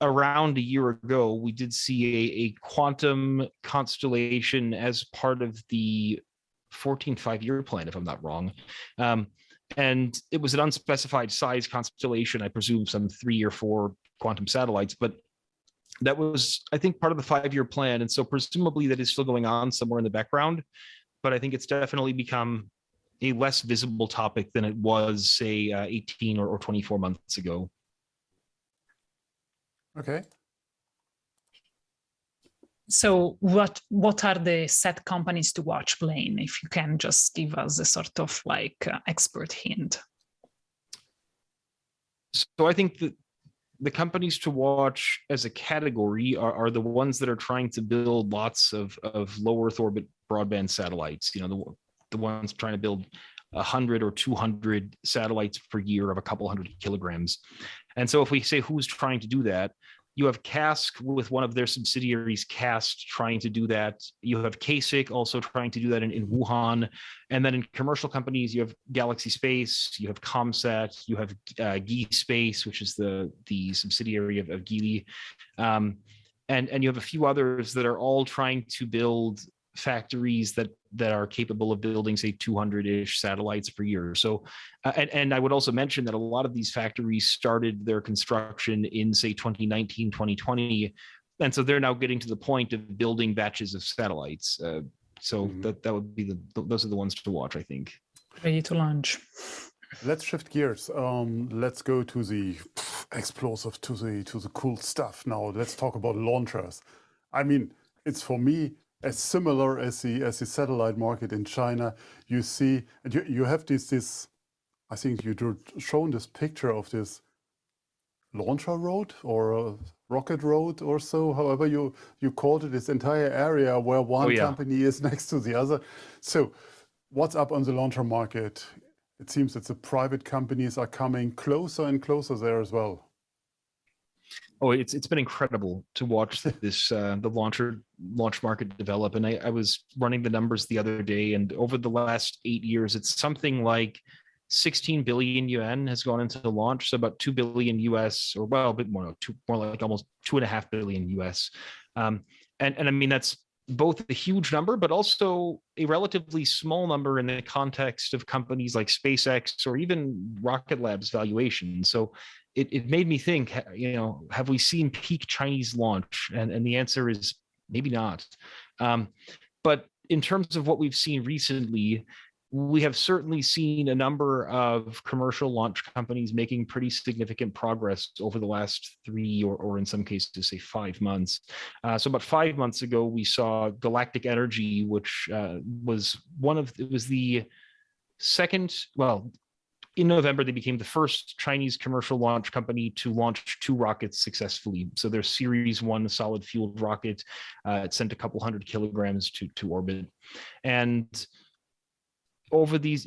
Speaker 3: around a year ago, we did see a quantum constellation as part of the 14th five-year plan, if I'm not wrong. And it was an unspecified size constellation, I presume some 3 or 4 quantum satellites, but that was, I think, part of the 5-year plan. And so presumably that is still going on somewhere in the background, but I think it's definitely become a less visible topic than it was, say, 18 or 24 months ago.
Speaker 1: Okay.
Speaker 2: So what are the set companies to watch, Blaine, if you can just give us a sort of expert hint?
Speaker 3: So I think that the companies to watch as a category are the ones that are trying to build lots of low Earth orbit broadband satellites. The ones trying to build 100 or 200 satellites per year of a couple hundred kilograms. And so if we say who's trying to do that, you have CASC with one of their subsidiaries, CAST, trying to do that. You have CASIC also trying to do that in Wuhan. And then in commercial companies, you have Galaxy Space, you have ComSat, you have Gi Space, which is the subsidiary of Geely. And you have a few others that are all trying to build factories that are capable of building, say, 200-ish satellites per year. So, and I would also mention that a lot of these factories started their construction in, say, 2019, 2020. And so they're now getting to the point of building batches of satellites. So that would be those are the ones to watch, I think.
Speaker 2: Ready to launch.
Speaker 1: Let's shift gears. Let's go to the explosive, to the cool stuff now. Let's talk about launchers. I mean, it's for me as similar as the satellite market in China. You see, and you have this. I think you shown this picture of this launcher road or rocket road or so, however you called it. This entire area where one company is next to the other. So, what's up on the launcher market? It seems that the private companies are coming closer and closer there as well.
Speaker 3: Oh, it's been incredible to watch this the launch market develop. And I was running the numbers the other day, and over the last 8 years, it's something like 16 billion yuan has gone into the launch, so about 2 billion US, or well, a bit more, more like almost 2.5 billion US. And I mean, that's both a huge number, but also a relatively small number in the context of companies like SpaceX or even Rocket Lab's valuation. So it made me think, you know, have we seen peak Chinese launch? And the answer is maybe not. But in terms of what we've seen recently, we have certainly seen a number of commercial launch companies making pretty significant progress over the last 3 or in some cases, say 5 months. So about 5 months ago, we saw Galactic Energy, which was the second, well, in November, they became the first Chinese commercial launch company to launch 2 rockets successfully. So their Series 1 solid fueled rocket, it sent a couple hundred kilograms to orbit. And over these,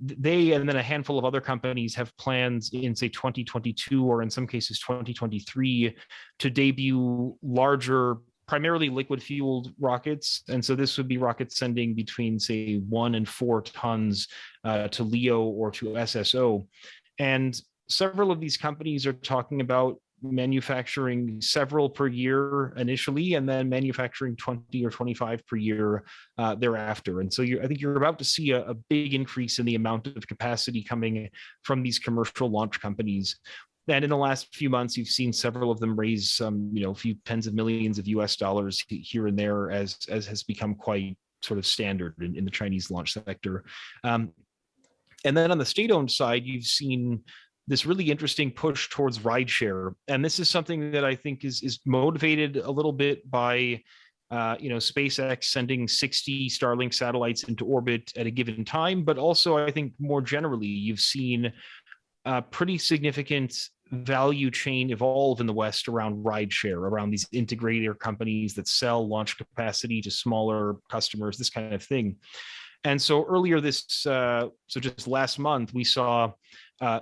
Speaker 3: they and then a handful of other companies have plans in, say, 2022 or in some cases 2023 to debut larger, primarily liquid fueled rockets. And so this would be rockets sending between, say, 1 and 4 tons to LEO or to SSO. And several of these companies are talking about manufacturing several per year initially, and then manufacturing 20 or 25 per year thereafter. And so I think you're about to see a big increase in the amount of capacity coming from these commercial launch companies. And in the last few months, you've seen several of them raise some, a few tens of millions of US dollars here and there, as has become quite sort of standard in the Chinese launch sector. And then on the state-owned side, you've seen this really interesting push towards rideshare. And this is something that I think is motivated a little bit by SpaceX sending 60 Starlink satellites into orbit at a given time. But also, I think more generally, you've seen a pretty significant value chain evolve in the West around rideshare, around these integrator companies that sell launch capacity to smaller customers, this kind of thing. And so earlier just last month, we saw a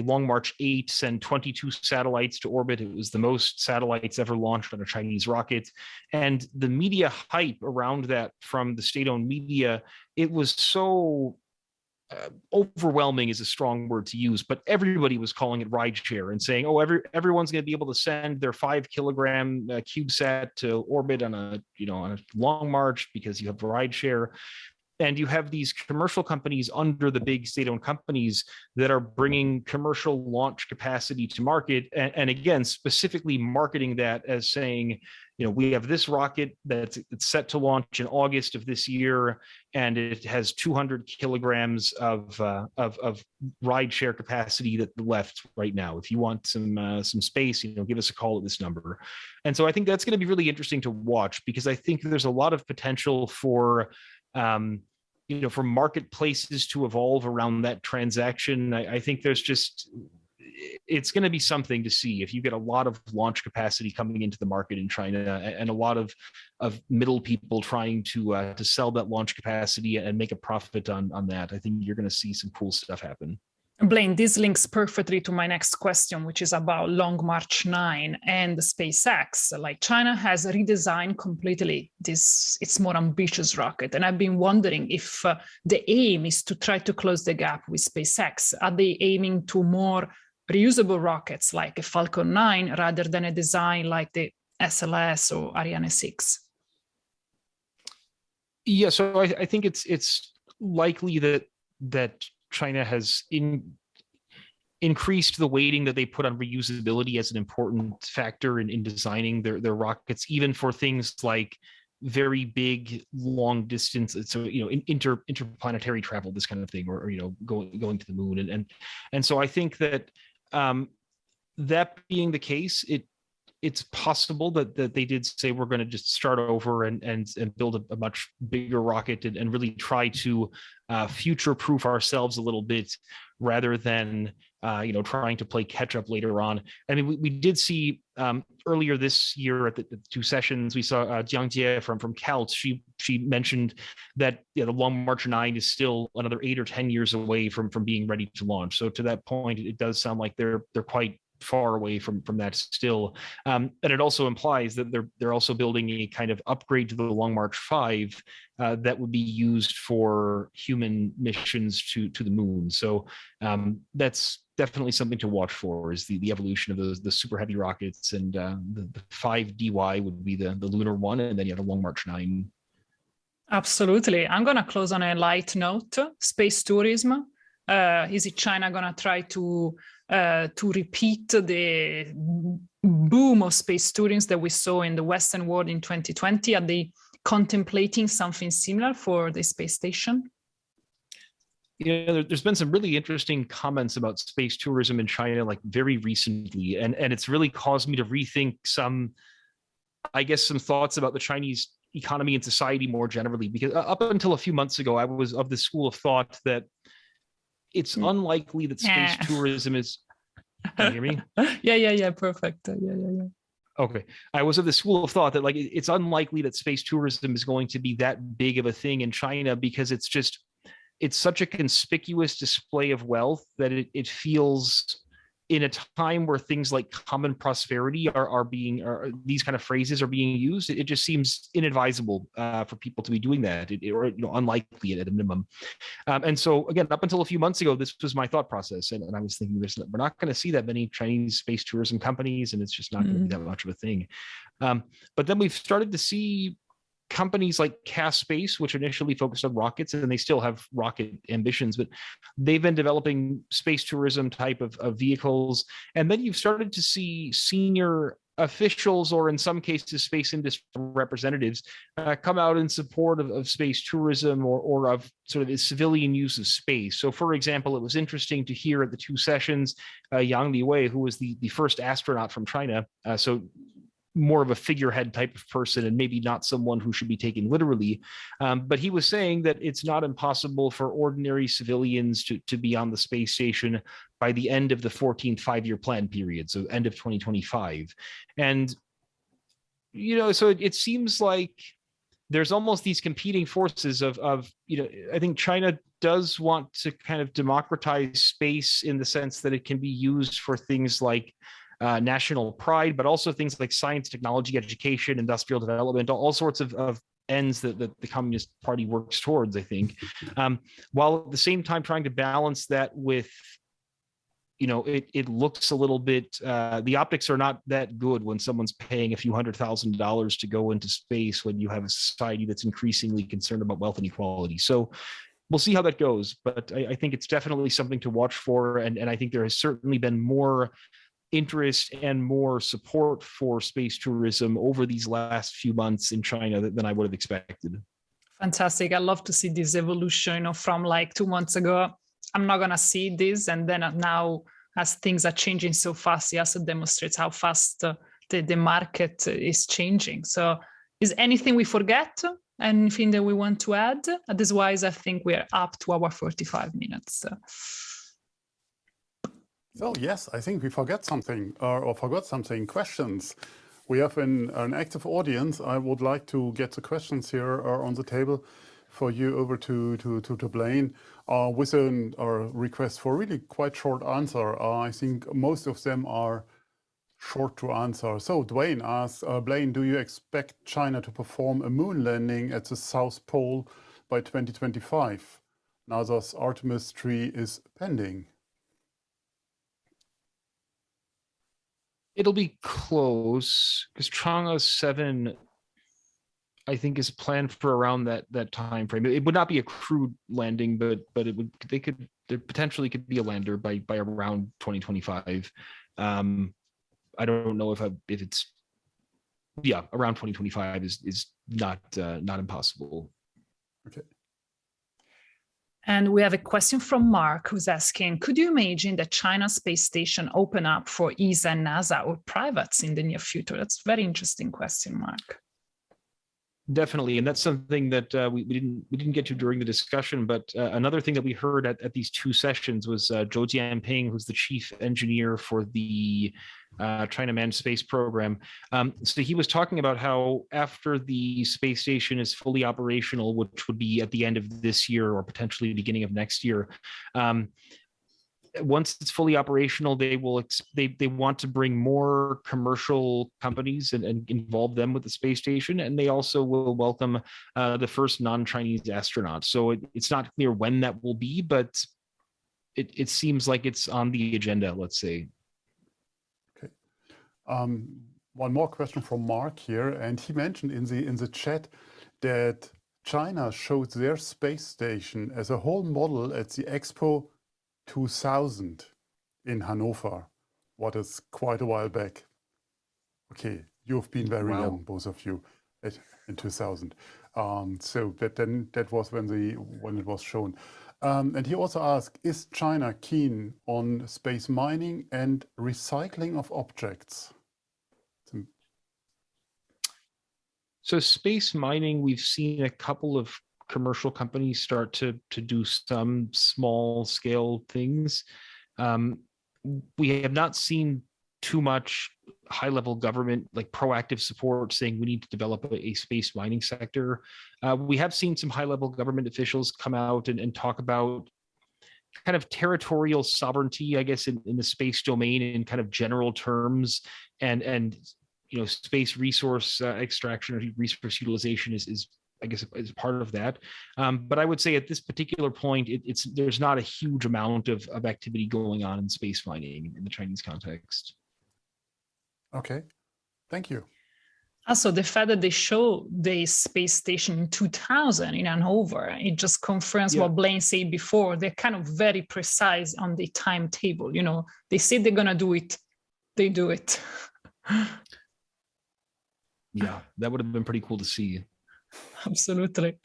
Speaker 3: Long March 8 send 22 satellites to orbit. It was the most satellites ever launched on a Chinese rocket. And the media hype around that from the state-owned media, it was so overwhelming is a strong word to use, but everybody was calling it rideshare and saying, oh, everyone's going to be able to send their 5-kilogram CubeSat to orbit on a Long March because you have rideshare. And you have these commercial companies under the big state-owned companies that are bringing commercial launch capacity to market. And again, specifically marketing that as saying, we have this rocket it's set to launch in August of this year, and it has 200 kilograms of rideshare capacity that left right now. If you want some space, give us a call at this number. And so I think that's going to be really interesting to watch, because I think there's a lot of potential for for marketplaces to evolve around that transaction. I think it's going to be something to see if you get a lot of launch capacity coming into the market in China, and a lot of middle people trying to sell that launch capacity and make a profit on that. I think you're going to see some cool stuff happen.
Speaker 2: Blaine, this links perfectly to my next question, which is about Long March 9 and SpaceX. Like China has redesigned completely its more ambitious rocket. And I've been wondering if the aim is to try to close the gap with SpaceX. Are they aiming to more reusable rockets like a Falcon 9 rather than a design like the SLS or Ariane 6?
Speaker 3: Yeah, so I think it's likely that China has increased the weighting that they put on reusability as an important factor in designing their rockets, even for things like very big, long distance, so interplanetary travel, this kind of thing, or going to the moon, and so I think that that being the case, it's possible that they did say we're going to just start over and build a much bigger rocket and really try to future-proof ourselves a little bit rather than trying to play catch up later on. I mean, we did see earlier this year at the two sessions, we saw Jiang Jie from CALT. She mentioned that the Long March 9 is still another 8 or 10 years away from being ready to launch. So to that point, it does sound like they're quite far away from that still, and it also implies that they're also building a kind of upgrade to the Long March 5 that would be used for human missions to the moon. So that's definitely something to watch for, is the evolution of the super heavy rockets, and the 5DY would be the lunar one, and then you have a Long March 9.
Speaker 2: Absolutely. I'm going to close on a light note. Space tourism. Is it China going to try to repeat the boom of space tourism that we saw in the Western world in 2020? Are they contemplating something similar for the space station?
Speaker 3: There's been some really interesting comments about space tourism in China, like very recently, and it's really caused me to rethink some thoughts about the Chinese economy and society more generally, because up until a few months ago, I was of the school of thought that it's unlikely that space tourism is. Can you hear me?
Speaker 2: Yeah. Perfect. Yeah.
Speaker 3: Okay. I was of the school of thought that it's unlikely that space tourism is going to be that big of a thing in China, because it's such a conspicuous display of wealth that it feels, in a time where things like common prosperity are these kind of phrases are being used, it just seems inadvisable for people to be doing that, or unlikely at a minimum. And so again, up until a few months ago, this was my thought process, and I was thinking, we're not going to see that many Chinese space tourism companies, and it's just not going to be that much of a thing. But then we've started to see companies like Space, which initially focused on rockets, and they still have rocket ambitions, but they've been developing space tourism type of vehicles. And then you've started to see senior officials, or in some cases space industry representatives, come out in support of space tourism, or of sort of the civilian use of space. So for example, it was interesting to hear at the two sessions, Yang Liwei, who was the first astronaut from China, so more of a figurehead type of person, and maybe not someone who should be taken literally. But he was saying that it's not impossible for ordinary civilians to be on the space station by the end of the 14th five-year plan period, so end of 2025. And, so it seems like there's almost these competing forces of I think China does want to kind of democratize space in the sense that it can be used for things like national pride, but also things like science, technology, education, industrial development, all sorts of ends that the Communist Party works towards, I think, while at the same time trying to balance that with, it looks a little bit, the optics are not that good when someone's paying a few $100,000 to go into space, when you have a society that's increasingly concerned about wealth inequality. So we'll see how that goes, but I think it's definitely something to watch for, and I think there has certainly been more interest and more support for space tourism over these last few months in China than I would have expected.
Speaker 2: Fantastic. I love to see this evolution, from like 2 months ago, I'm not going to see this. And then now, as things are changing so fast, it also demonstrates how fast the market is changing. So is anything we forget? Anything that we want to add? Otherwise, I think we're up to our 45 minutes.
Speaker 1: So yes, I think we forgot something. Questions. We have an active audience. I would like to get the questions here on the table. for you over to Blaine with a request for really quite short answer. I think most of them are short to answer. So Dwayne asks, Blaine, do you expect China to perform a moon landing at the South Pole by 2025? NASA's Artemis 3 is pending.
Speaker 3: It'll be close because Chang'e 7, I think, is planned for around that time frame. It would not be a crewed landing, but there potentially could be a lander by around 2025. I don't know if it's around 2025 is not impossible.
Speaker 1: Okay.
Speaker 2: And we have a question from Mark, who's asking, could you imagine that China's space station open up for ESA and NASA or privates in the near future? That's a very interesting question, Mark.
Speaker 3: Definitely, and that's something that we didn't get to during the discussion. But another thing that we heard at these two sessions was Zhou Jianping, who's the chief engineer for the China Manned Space Program. So he was talking about how after the space station is fully operational, which would be at the end of this year or potentially the beginning of next year, once it's fully operational, they want to bring more commercial companies and involve them with the space station, and they also will welcome the first non-Chinese astronauts. So it's not clear when that will be, but it seems like it's on the agenda, let's say.
Speaker 1: Okay. One more question from Mark here, and he mentioned in the chat that China showed their space station as a whole model at the Expo 2000 in Hanover, what is quite a while back. Okay, you've been very young, both of you, in 2000. So that was when it was shown. And he also asked, is China keen on space mining and recycling of objects?
Speaker 3: So space mining, we've seen a couple of commercial companies start to do some small scale things. We have not seen too much high level government like proactive support saying we need to develop a space mining sector. We have seen some high level government officials come out and talk about kind of territorial sovereignty, I guess, in the space domain in kind of general terms, and space resource extraction or resource utilization is I guess is part of that. But I would say at this particular point, there's not a huge amount of activity going on in space mining in the Chinese context.
Speaker 1: Okay, thank you.
Speaker 2: Also, the fact that they show the space station in 2000 in Hanover, it just confirms what Blaine said before. They're kind of very precise on the timetable. They say they're going to do it, they do it.
Speaker 3: Yeah, that would have been pretty cool to see.
Speaker 2: Absolutely.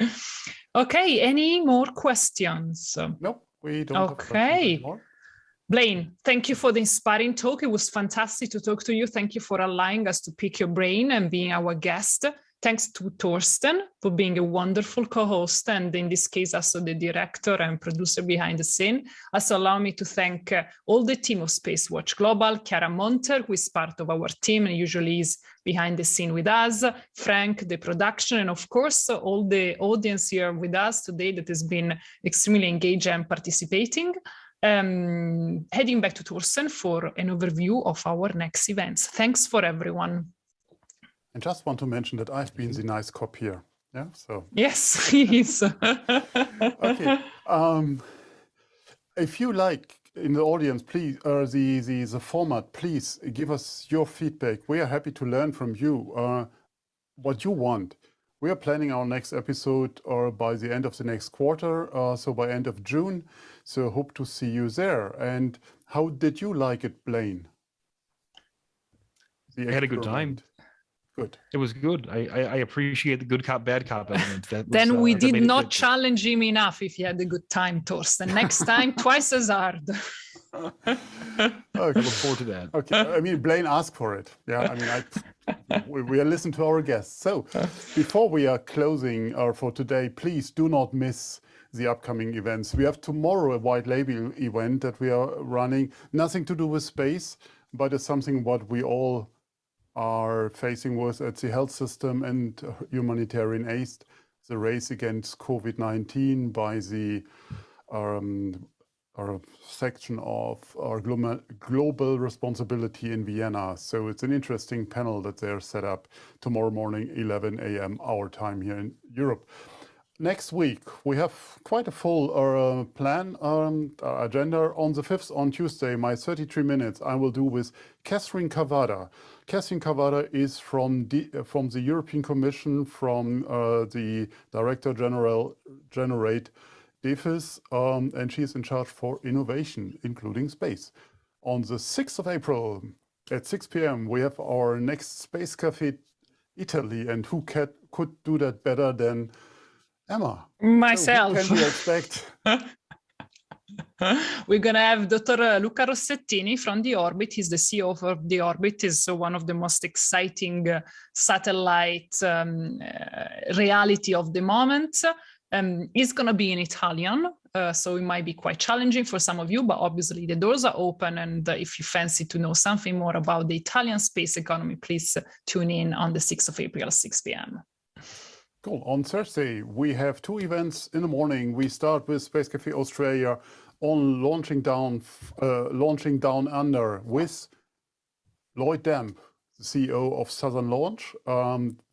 Speaker 2: Okay, any more questions?
Speaker 1: Nope, we don't have questions anymore.
Speaker 2: Blaine, thank you for the inspiring talk. It was fantastic to talk to you. Thank you for allowing us to pick your brain and being our guest. Thanks to Torsten for being a wonderful co-host, and in this case, also the director and producer behind the scene. Also allow me to thank all the team of SpaceWatch.Global, Chiara Monter, who is part of our team and usually is behind the scene with us, Frank, the production, and of course, all the audience here with us today that has been extremely engaged and participating. Heading back to Torsten for an overview of our next events. Thanks for everyone.
Speaker 1: I just want to mention that I've been the nice cop here. Yeah, so.
Speaker 2: Yes, he is.
Speaker 1: Okay. If you like in the audience, please, the format, please give us your feedback. We are happy to learn from you what you want. We are planning our next episode by the end of the next quarter, so by end of June. So hope to see you there. And how did you like it, Blaine?
Speaker 3: I had a good time.
Speaker 1: Good.
Speaker 3: It was good. I appreciate the good cop, bad cop element.
Speaker 2: Then we did not challenge him enough if he had a good time, Torsten. Next time, twice as hard.
Speaker 1: Okay.
Speaker 3: I look forward to that.
Speaker 1: Okay. I mean, Blaine asked for it. Yeah. I mean, we listen to our guests. So before we are closing for today, please do not miss the upcoming events. We have tomorrow a white label event that we are running. Nothing to do with space, but it's something what we all are facing with at the health system and humanitarian aid. the race against COVID-19 by the our section of our global responsibility in Vienna. So it's an interesting panel that they're set up tomorrow morning, 11 a.m. our time here in Europe. Next week, we have quite a full plan, agenda. On the 5th, on Tuesday, my 33 minutes I will do with Catherine Cavada. Catherine Cavada is from the European Commission, from the Director General Generate DEFIS, and she's in charge for innovation, including space. On the 6th of April at 6 p.m., we have our next Space Café Italy, and who could do that better than Emma?
Speaker 2: Myself.
Speaker 1: So what can you expect?
Speaker 2: We're going to have Dr. Luca Rossettini from the Orbit. He's the CEO of the Orbit. Is one of the most exciting satellite reality of the moment. It's going to be in Italian, so it might be quite challenging for some of you, but obviously the doors are open. And if you fancy to know something more about the Italian space economy, please tune in on the 6th of April, 6 p.m.
Speaker 1: Cool. On Thursday, we have two events in the morning. We start with Space Café Australia on launching down under with Lloyd Damp, the CEO of Southern Launch.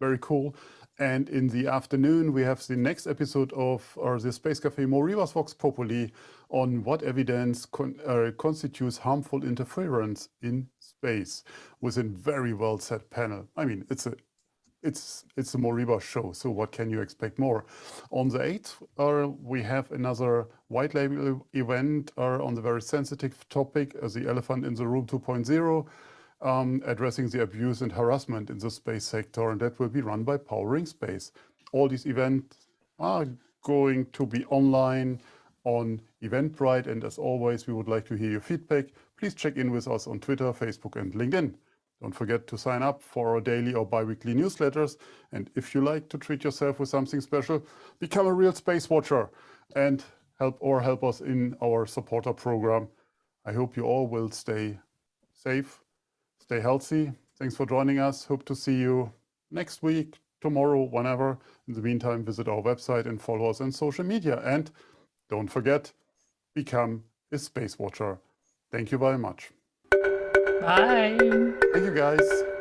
Speaker 1: Very cool. And in the afternoon, we have the next episode of the Space Café Morivas Vox Populi on what evidence constitutes harmful interference in space, with a very well set panel. I mean, it's a Moriba show, so what can you expect more? On the 8th, we have another white label event on the very sensitive topic, the Elephant in the Room 2.0, addressing the abuse and harassment in the space sector, and that will be run by Powering Space. All these events are going to be online on Eventbrite, and as always, we would like to hear your feedback. Please check in with us on Twitter, Facebook, and LinkedIn. Don't forget to sign up for our daily or bi-weekly newsletters. And if you like to treat yourself with something special, become a real space watcher and help us in our supporter program. I hope you all will stay safe, stay healthy. Thanks for joining us. Hope to see you next week, tomorrow, whenever. In the meantime, visit our website and follow us on social media. And don't forget, become a space watcher. Thank you very much.
Speaker 2: Bye.
Speaker 1: Thank you, guys.